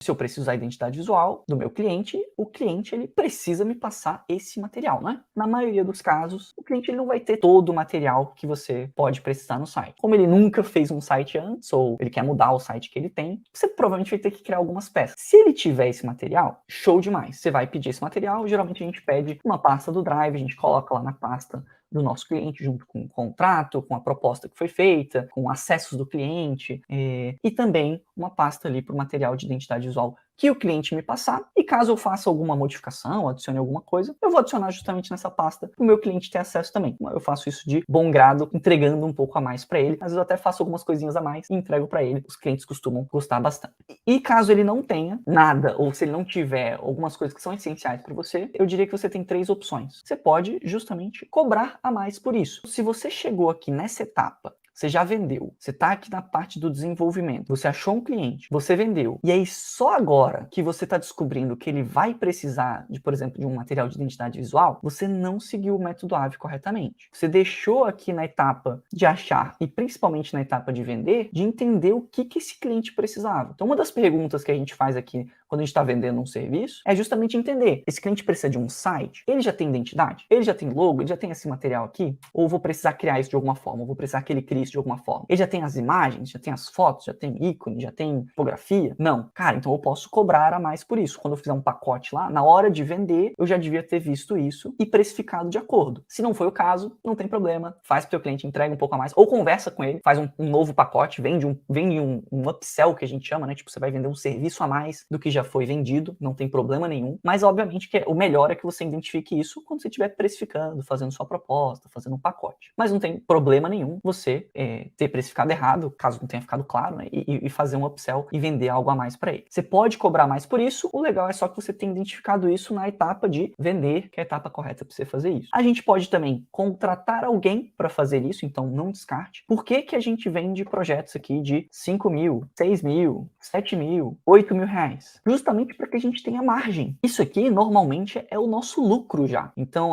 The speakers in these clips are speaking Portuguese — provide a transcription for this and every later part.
Se eu preciso da identidade visual do meu cliente, o cliente ele precisa me passar esse material, né? Na maioria dos casos, o cliente ele não vai ter todo o material que você pode precisar no site. Como ele nunca fez um site antes, ou ele quer mudar o site que ele tem, você provavelmente vai ter que criar algumas peças. Se ele tiver esse material, show demais. Você vai pedir esse material, geralmente a gente pede uma pasta do Drive, a gente coloca lá na pasta do nosso cliente, junto com o contrato, com a proposta que foi feita, com acessos do cliente, e também uma pasta ali para o material de identidade visual que o cliente me passar, e caso eu faça alguma modificação, adicione alguma coisa, eu vou adicionar justamente nessa pasta para o meu cliente ter acesso também. Eu faço isso de bom grado, entregando um pouco a mais para ele, às vezes eu até faço algumas coisinhas a mais e entrego para ele, os clientes costumam gostar bastante. E caso ele não tenha nada, ou se ele não tiver algumas coisas que são essenciais para você, eu diria que você tem 3 opções. Você pode justamente cobrar a mais por isso. Se você chegou aqui nessa etapa, você já vendeu, você está aqui na parte do desenvolvimento, você achou um cliente, você vendeu, e aí só agora que você está descobrindo que ele vai precisar de, por exemplo, de um material de identidade visual, você não seguiu o método AVE corretamente. Você deixou aqui na etapa de achar, e principalmente na etapa de vender, de entender o que esse cliente precisava. Então, uma das perguntas que a gente faz aqui quando a gente está vendendo um serviço, é justamente entender, esse cliente precisa de um site? Ele já tem identidade? Ele já tem logo? Ele já tem esse material aqui? Ou vou precisar criar isso de alguma forma? Ou vou precisar que ele crie isso de alguma forma? Ele já tem as imagens? Já tem as fotos? Já tem ícone? Já tem fotografia? Não. Cara, então eu posso cobrar a mais por isso. Quando eu fizer um pacote lá, na hora de vender, eu já devia ter visto isso e precificado de acordo. Se não foi o caso, não tem problema. Faz pro teu cliente, entrega um pouco a mais, ou conversa com ele, faz um novo pacote, vende um upsell que a gente chama, né? Tipo, você vai vender um serviço a mais do que já foi vendido, não tem problema nenhum, mas obviamente que o melhor é que você identifique isso quando você estiver precificando, fazendo sua proposta, fazendo um pacote. Mas não tem problema nenhum você ter precificado errado, caso não tenha ficado claro, né, e fazer um upsell e vender algo a mais para ele. Você pode cobrar mais por isso, o legal é só que você tenha identificado isso na etapa de vender, que é a etapa correta para você fazer isso. A gente pode também contratar alguém para fazer isso, então não descarte. Por que a gente vende projetos aqui de 5 mil, 6 mil, 7 mil, 8 mil reais? Justamente para que a gente tenha margem. Isso aqui, normalmente, é o nosso lucro já. Então,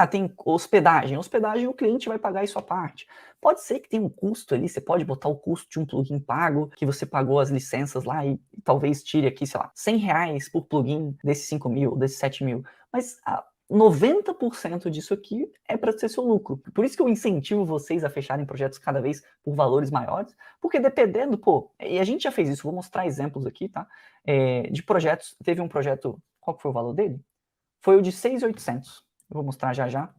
tem hospedagem. Hospedagem, o cliente vai pagar isso à parte. Pode ser que tenha um custo ali, você pode botar o custo de um plugin pago, que você pagou as licenças lá e talvez tire aqui, sei lá, 100 reais por plugin desses 5 mil, desses 7 mil. Mas 90% disso aqui é para ser seu lucro. Por isso que eu incentivo vocês a fecharem projetos cada vez por valores maiores, porque dependendo, e a gente já fez isso, vou mostrar exemplos aqui, tá? De projetos, teve um projeto, qual que foi o valor dele? Foi o de 6.800, eu vou mostrar já já,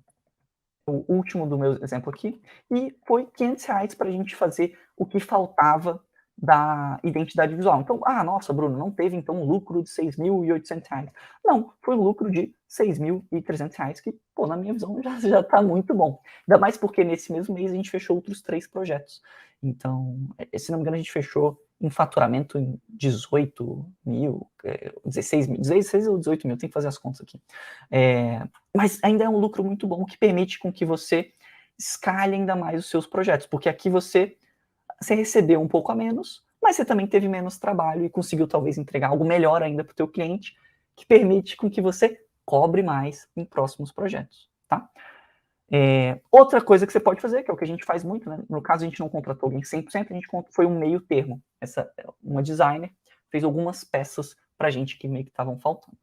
o último do meu exemplo aqui, e foi 500 reais para a gente fazer o que faltava da identidade visual. Então, nossa, Bruno, não teve então um lucro de 6.800 reais. Não, foi um lucro de 6.300 reais, que, na minha visão, já está muito bom. Ainda mais porque nesse mesmo mês a gente fechou outros 3 projetos. Então, se não me engano, a gente fechou um faturamento em 18 mil, 16 mil, 16 ou 18 mil, tem que fazer as contas aqui. Mas ainda é um lucro muito bom, que permite com que você escale ainda mais os seus projetos, porque aqui você recebeu um pouco a menos, mas você também teve menos trabalho e conseguiu talvez entregar algo melhor ainda para o teu cliente, que permite com que você cobre mais em próximos projetos, tá? Outra coisa que você pode fazer, que é o que a gente faz muito, né? No caso a gente não contratou alguém 100%, a gente foi um meio termo. Uma designer fez algumas peças pra gente que meio que estavam faltando.